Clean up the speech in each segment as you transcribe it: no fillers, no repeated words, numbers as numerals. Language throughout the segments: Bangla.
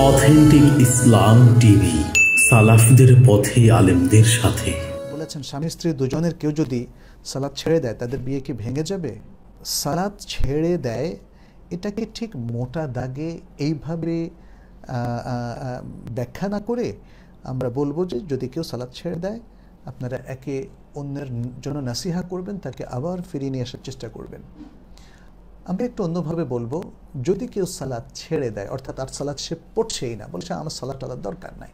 অথেন্টিক ইসলাম টিভি, সালাফদের পথে, আলেমদের সাথে। বলেছেন, স্বামী স্ত্রী দুজনের কেউ যদি সালাত ছেড়ে দেয় তাদের বিয়ে কি ভেঙে যাবে? সালাত ছেড়ে দেয় এটাকে ঠিক মোটা দাগে এইভাবে ব্যাখ্যা না করে আমরা বলবো যে যদি কেউ সালাত ছেড়ে দেয় আপনারা একে অন্যের জন্য নাসিহা করবেন, তাকে আবার ফিরিয়ে নিয়ে আসার চেষ্টা করবেন। আমি একটু অন্যভাবে বলবো, যদি কেউ সালাত ছেড়ে দেয় অর্থাৎ আর সালাত সে পড়ছেই না, বলছে আমার সালাত টালার দরকার নাই,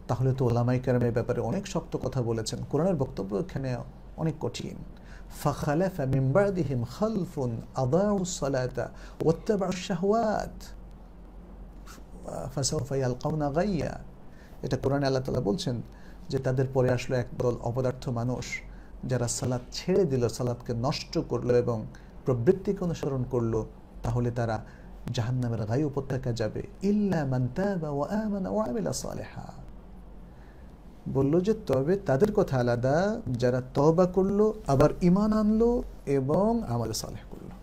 তাহলে তো ওলামায়ে কেরামের ব্যাপারে অনেক শক্ত কথা বলেছেন। কোরআনের বক্তব্য এখানে অনেক কঠিন। ফাখালাফা মিন বাদিহিম খালফুন আদাউস সালাতা ওয়াত্তাবাউশ শাহওয়াত ফাসাউফা ইয়ালকাউনা গাইয়া। এটা কোরআনে আল্লাহ তাআলা বলছেন যে তাদের পরে আসলো একদল অপদার্থ মানুষ যারা সালাত ছেড়ে দিল, সালাতকে নষ্ট করলো এবং প্রবৃত্তিকে অনুসরণ করলো, তাহলে তারা জাহান্নামের গায়ে উপত্যকা যাবে। ইল্লা মান তাবা ওয়া আমানা ওয়া আমিলা সালিহা। বলল যে তবে তাদের কথা আলাদা, যারা তওবা করলো, আবার ঈমান আনলো এবং আমল সালেহ করলো।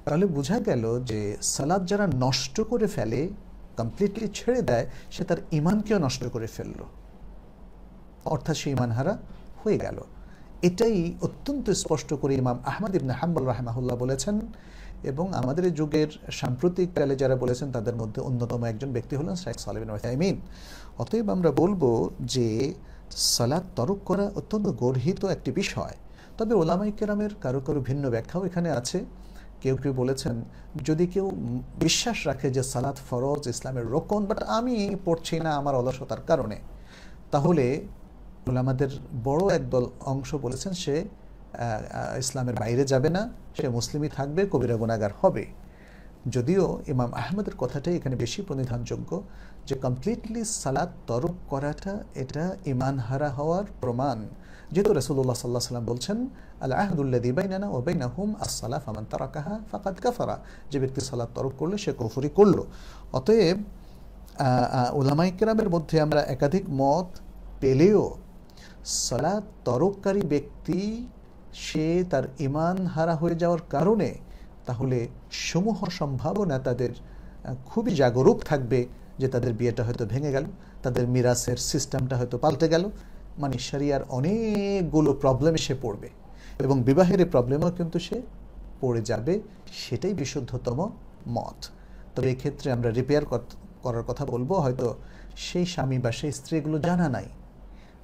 তাহলে বোঝা গেল যে সালাত যারা নষ্ট করে ফেলে, কমপ্লিটলি ছেড়ে দেয়, সে তার ঈমানকেও নষ্ট করে ফেললো, অর্থাৎ সে ঈমান হারা হয়ে গেল। এটাই অত্যন্ত স্পষ্ট করে ইমাম আহমদ ইবনে হাম্বল রাহিমাহুল্লাহ বলেছেন, এবং আমাদের যুগের সাম্প্রতিককালে যারা বলেছেন তাদের মধ্যে অন্যতম একজন ব্যক্তি হলেন শেখ সালেহ বিন উসাইমিন। অতএব আমরা বলবো যে সালাত তরক করা অত্যন্ত গর্হিত একটি বিষয়। তবে ওলামায়ে কেরামের কারো কারো ভিন্ন ব্যাখ্যাও এখানে আছে। কেউ কেউ বলেছেন যদি কেউ বিশ্বাস রাখে যে সালাত ফরজ, ইসলামের রোকন, বাট আমি পড়ছি না আমার অলসতার কারণে, তাহলে ওলামাদের বড় একদল অংশ বলেছেন সে ইসলামের বাইরে যাবে না, সে মুসলিমই থাকবে, কবিরা গুনাহগার হবে। যদিও ইমাম আহমদের কথাটাই এখানে বেশি প্রণিধানযোগ্য যে কমপ্লিটলি সালাত তরক করাটা এটা ঈমান হারা হওয়ার প্রমাণ। যেহেতু রাসূলুল্লাহ সাল্লাল্লাহু আলাইহি ওয়াসাল্লাম বলছেন আল আহদুল্লাযী বাইনানা ওয়া বাইনাহুম আস-সালাহ ফামান তারাকাহা ফাকাদ কাফারা, যে ব্যক্তি সালাত তরক করলো সে কুফরি করলো। অতএব উলামায়ে কেরামের মধ্যে আমরা একাধিক মত পেলেও সালাত তরককারী ব্যক্তি সে তার ঈমান হারা হয়ে যাওয়ার কারণে তাহলে সমূহ সম্ভাবনা তাদের খুবই জাগরুক থাকবে যে তাদের বিয়েটা হয়তো ভেঙে গেল, তাদের মিরাসের সিস্টেমটা হয়তো পাল্টে গেল, মানে শরিয়ার অনেকগুলো প্রবলেমে সে পড়বে এবং বিবাহের এই প্রবলেমও কিন্তু সে পড়ে যাবে। সেটাই বিশুদ্ধতম মত। তবে এক্ষেত্রে আমরা রিপেয়ার করার কথা বলবো, হয়তো সেই স্বামী বা সেই স্ত্রী এগুলো জানা নাই,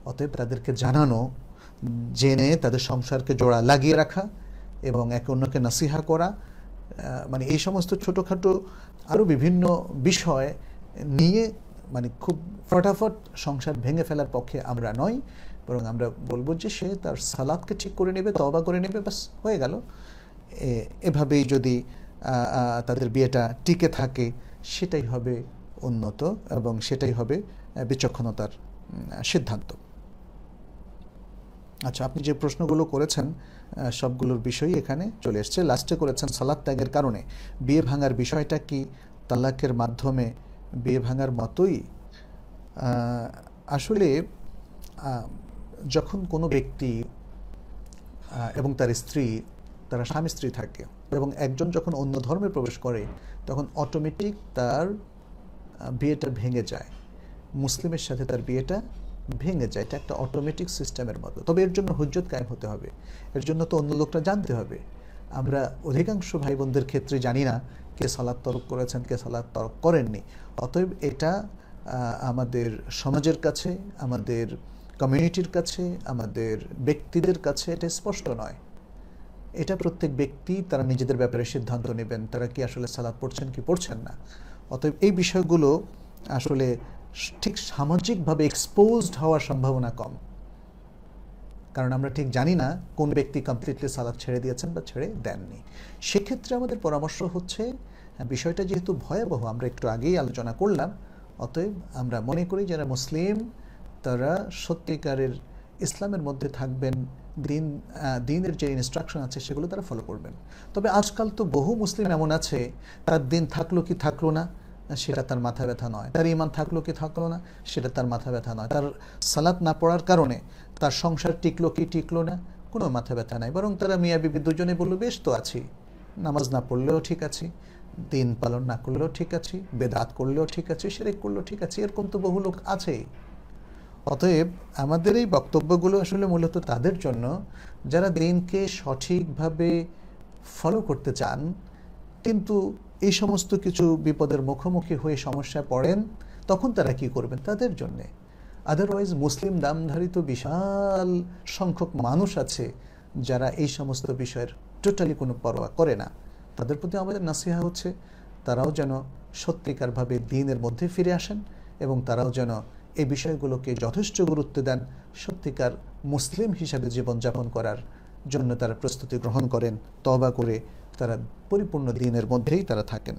অতএব তাদেরকে জানানো, জেনে তাদের সংসারকে জোড়া লাগিয়ে রাখা এবং একে অন্যকে নাসিহা করা, মানে এই সমস্ত ছোটোখাটো আরও বিভিন্ন বিষয় নিয়ে মানে খুব ফটাফট সংসার ভেঙে ফেলার পক্ষে আমরা নই, বরং আমরা বলবো যে সে তার সালাতকে ঠিক করে নেবে, তওবা করে নেবে, বাস হয়ে গেল। এভাবেই যদি তাদের বিয়েটা টিকে থাকে সেটাই হবে উন্নত এবং সেটাই হবে বিচক্ষণতার সিদ্ধান্ত। আচ্ছা, আপনি যে প্রশ্নগুলো করেছেন সবগুলোর বিষয়ই এখানে চলে এসছে। লাস্টে করেছেন সালাত ত্যাগের কারণে বিয়ে ভাঙার বিষয়টা কি তালাকের মাধ্যমে বিয়ে ভাঙার মতোই? আসলে যখন কোনো ব্যক্তি এবং তার স্ত্রী, তারা স্বামী স্ত্রী থাকে এবং একজন যখন অন্য ধর্মে প্রবেশ করে তখন অটোমেটিক তার বিয়েটা ভেঙে যায়, মুসলিমের সাথে তার বিয়েটা ভেঙে যায়। এটা একটা অটোমেটিক সিস্টেমের মতো। তবে এর জন্য হুজ্জত কায়েম হতে হবে, এর জন্য তো অন্য লোকটা জানতে হবে। আমরা অধিকাংশ ভাই বোনদের ক্ষেত্রে জানি না কে সালাত তরক করেছেন, কে সালাত তরক করেননি। অতএব এটা আমাদের সমাজের কাছে, আমাদের কমিউনিটির কাছে, আমাদের ব্যক্তিদের কাছে এটা স্পষ্ট নয়। এটা প্রত্যেক ব্যক্তি তারা নিজেদের ব্যাপারে সিদ্ধান্ত নেবেন, তারা কি আসলে সালাত পড়ছেন কি পড়ছেন না। অতএব এই বিষয়গুলো আসলে ঠিক সামাজিকভাবে এক্সপোজড হওয়ার সম্ভাবনা কম, কারণ আমরা ঠিক জানি না কোন ব্যক্তি কমপ্লিটলি সালাত ছেড়ে দিয়েছেন বা ছেড়ে দেননি। সেক্ষেত্রে আমাদের পরামর্শ হচ্ছে বিষয়টা যেহেতু ভয়াবহ, আমরা একটু আগেই আলোচনা করলাম, অতএব আমরা মনে করি যারা মুসলিম তারা সত্যিকারের ইসলামের মধ্যে থাকবেন, দিনের যে ইনস্ট্রাকশন আছে সেগুলো তারা ফলো করবেন। তবে আজকাল তো বহু মুসলিম এমন আছে তার দিন থাকলো কি থাকলো না সেটা তার মাথা ব্যথা নয়, তার ঈমান থাকলো কি থাকলো না সেটা তার মাথা ব্যথা নয়, তার সালাত না পড়ার কারণে তার সংসার টিকলো কি টিকলো না কোনো মাথা ব্যথা নাই, বরং তারা মিয়া বিবি দুজনে বললো বেশ তো আছি, নামাজ না পড়লেও ঠিক আছি, দিন পালন না করলেও ঠিক আছে, বেদাত করলেও ঠিক আছে, শিরক করলেও ঠিক আছে, এরকম তো বহু লোক আছেই। অতএব আমাদের এই বক্তব্যগুলো আসলে মূলত তাদের জন্য যারা দিনকে সঠিকভাবে ফলো করতে চান, কিন্তু এই সমস্ত কিছু বিপদের মুখোমুখি হয়ে সমস্যায় পড়েন, তখন তারা কি করবেন তাদের জন্যে। আদারওয়াইজ মুসলিম নামধারী তো বিশাল সংখ্যক মানুষ আছে যারা এই সমস্ত বিষয়ের টোটালি কোনো পরোয়া করে না। তাদের প্রতি আমাদের নাসিহা হচ্ছে তারাও যেন সত্যিকারভাবে দ্বীনের মধ্যে ফিরে আসেন এবং তারাও যেন এই বিষয়গুলোকে যথেষ্ট গুরুত্ব দেন, সত্যিকার মুসলিম হিসাবে জীবনযাপন করার জন্য তারা প্রস্তুতি গ্রহণ করেন, তওবা করে তারা পরিপূর্ণ দ্বীনের মধ্যেই তারা থাকেন।